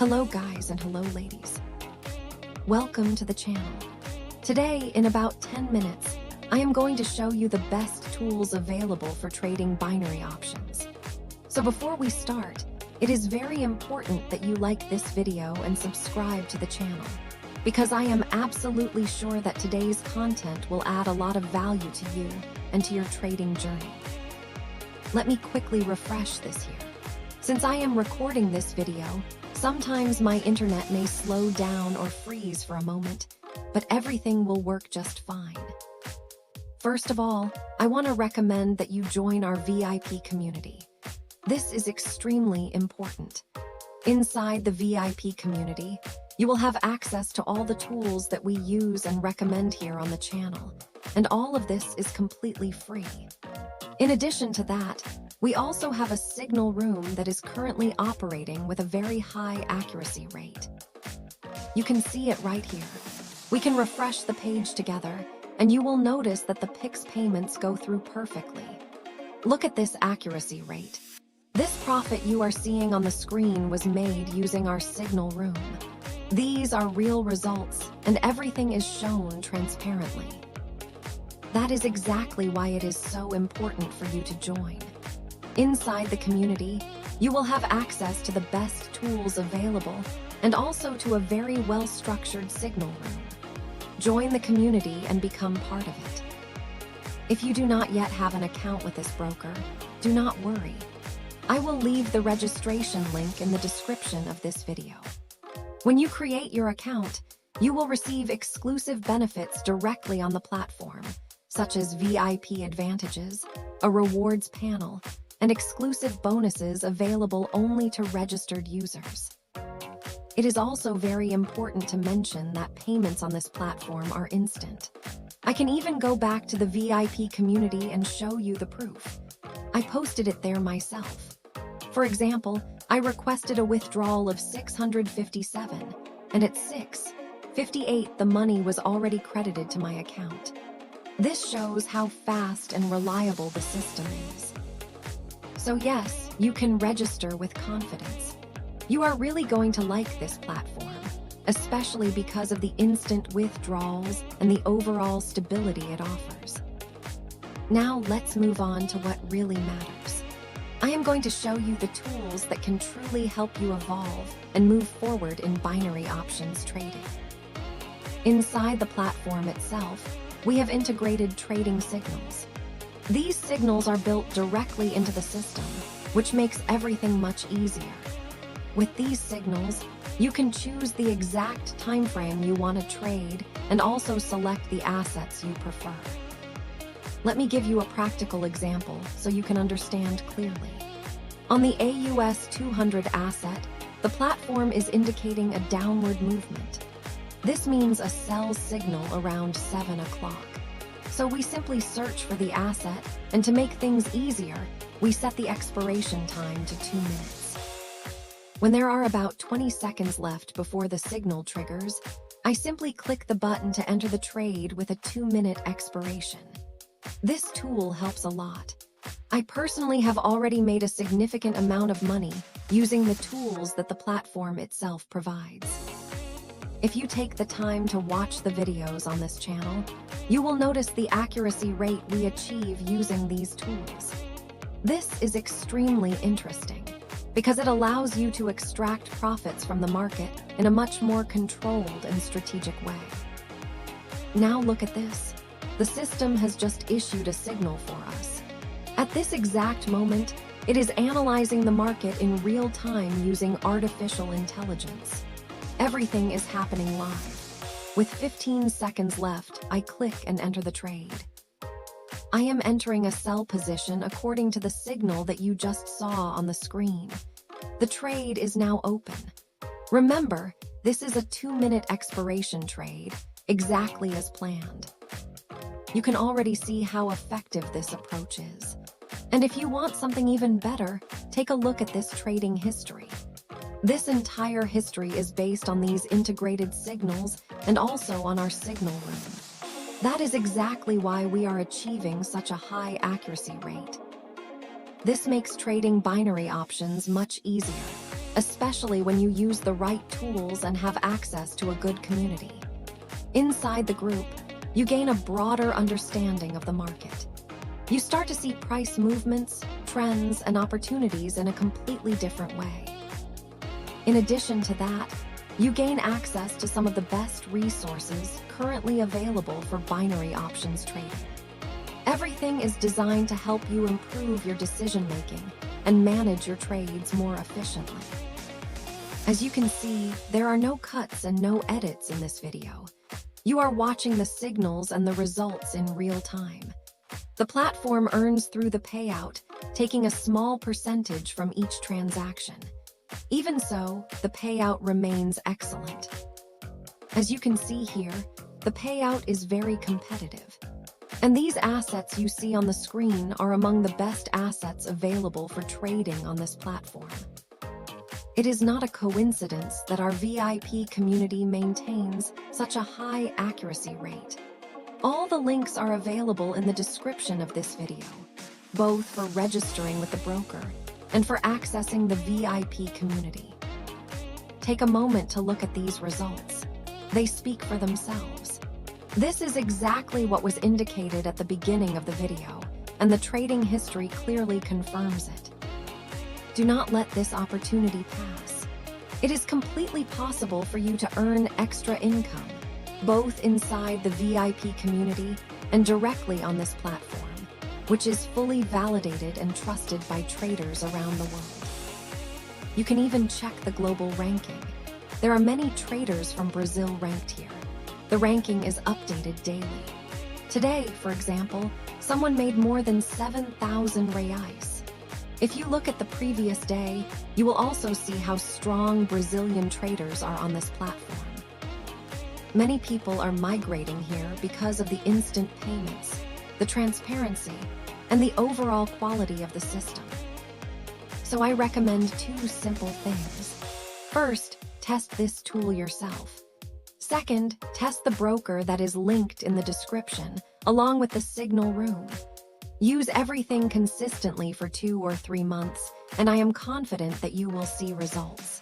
Hello guys and hello ladies. Welcome to the channel. Today, in about 10 minutes, I am going to show you the best tools available for trading binary options. So before we start, it is very important that you like this video and subscribe to the channel, because I am absolutely sure that today's content will add a lot of value to you and to your trading journey. Let me quickly refresh this here. Since I am recording this video, sometimes my internet may slow down or freeze for a moment, but everything will work just fine. First of all, I want to recommend that you join our VIP community. This is extremely important. Inside the VIP community, you will have access to all the tools that we use and recommend here on the channel, and all of this is completely free. In addition to that, we also have a signal room that is currently operating with a very high accuracy rate. You can see it right here. We can refresh the page together, and you will notice that the PIX payments go through perfectly. Look at this accuracy rate. This profit you are seeing on the screen was made using our signal room. These are real results, and everything is shown transparently. That is exactly why it is so important for you to join. Inside the community, you will have access to the best tools available and also to a very well-structured signal room. Join the community and become part of it. If you do not yet have an account with this broker, do not worry. I will leave the registration link in the description of this video. When you create your account, you will receive exclusive benefits directly on the platform, such as VIP advantages, a rewards panel, and exclusive bonuses available only to registered users. It is also very important to mention that payments on this platform are instant. I can even go back to the VIP community and show you the proof. I posted it there myself. For example, I requested a withdrawal of 657, and at 6:58 the money was already credited to my account. This shows how fast and reliable the system is. So yes, you can register with confidence. You are really going to like this platform, especially because of the instant withdrawals and the overall stability it offers. Now let's move on to what really matters. I am going to show you the tools that can truly help you evolve and move forward in binary options trading. Inside the platform itself, we have integrated trading signals. These signals are built directly into the system, which makes everything much easier. With these signals, you can choose the exact time frame you want to trade and also select the assets you prefer. Let me give you a practical example so you can understand clearly. On the AUS 200 asset, the platform is indicating a downward movement. This means a sell signal around 7 o'clock. So we simply search for the asset, and to make things easier, we set the expiration time to 2 minutes. When there are about 20 seconds left before the signal triggers, I simply click the button to enter the trade with a 2-minute expiration. This tool helps a lot. I personally have already made a significant amount of money using the tools that the platform itself provides. If you take the time to watch the videos on this channel, you will notice the accuracy rate we achieve using these tools. This is extremely interesting because it allows you to extract profits from the market in a much more controlled and strategic way. Now look at this. The system has just issued a signal for us. At this exact moment, it is analyzing the market in real time using artificial intelligence. Everything is happening live. With 15 seconds left, I click and enter the trade. I am entering a sell position according to the signal that you just saw on the screen. The trade is now open. Remember, this is a 2-minute expiration trade, exactly as planned. You can already see how effective this approach is. And if you want something even better, take a look at this trading history. This entire history is based on these integrated signals and also on our signal room. That is exactly why we are achieving such a high accuracy rate. This makes trading binary options much easier. especially when you use the right tools and have access to a good community. Inside the group, you gain a broader understanding of the market. You start to see price movements, trends, and opportunities in a completely different way. In addition to that, you gain access to some of the best resources currently available for binary options trading. Everything is designed to help you improve your decision-making and manage your trades more efficiently. As you can see, there are no cuts and no edits in this video. You are watching the signals and the results in real time. The platform earns through the payout, taking a small percentage from each transaction. Even so, the payout remains excellent. As you can see here, the payout is very competitive. And these assets you see on the screen are among the best assets available for trading on this platform. It is not a coincidence that our VIP community maintains such a high accuracy rate. All the links are available in the description of this video, both for registering with the broker and for accessing the VIP community. Take a moment to look at these results. They speak for themselves. This is exactly what was indicated at the beginning of the video, and the trading history clearly confirms it. Do not let this opportunity pass. It is completely possible for you to earn extra income, both inside the VIP community and directly on this platform, which is fully validated and trusted by traders around the world. You can even check the global ranking. There are many traders from Brazil ranked here. The ranking is updated daily. Today, for example, someone made more than 7,000 reais. If you look at the previous day, you will also see how strong Brazilian traders are on this platform. Many people are migrating here because of the instant payments, the transparency, and the overall quality of the system. So I recommend two simple things. First, test this tool yourself. Second, test the broker that is linked in the description, along with the signal room. Use everything consistently for 2 or 3 months, and I am confident that you will see results.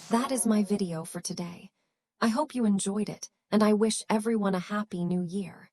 That is my video for today. I hope you enjoyed it, and I wish everyone a happy new year.